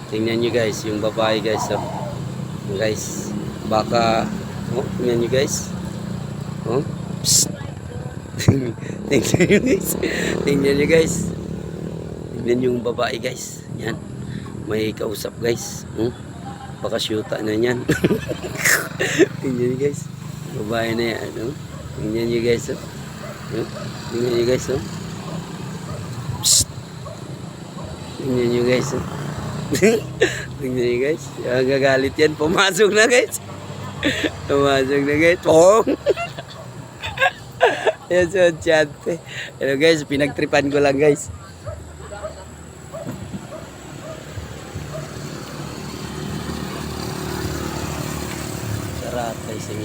Tingnan nyo guys, yung babae guys. Oh. Guys, baka, oh, tingnan nyo guys. Oh, psst. Tingnan nyo guys. Tingnan nyo guys. Tingnan yung babae guys. Yan. May kausap guys. Baka syuta na yan. Tingnan nyo guys. Babae na yan. Oh. Tingnan nyo guys. Oh. Tingnan nyo guys. Oh. Psst. Tingnan nyo guys. Oh. Tingnan nyo guys. Gagalit yan. Pumasok na guys. Pumasok na guys. Pong! Yan so chante. Hello guys, pinagtripan ko lang guys. Sarap guys, yung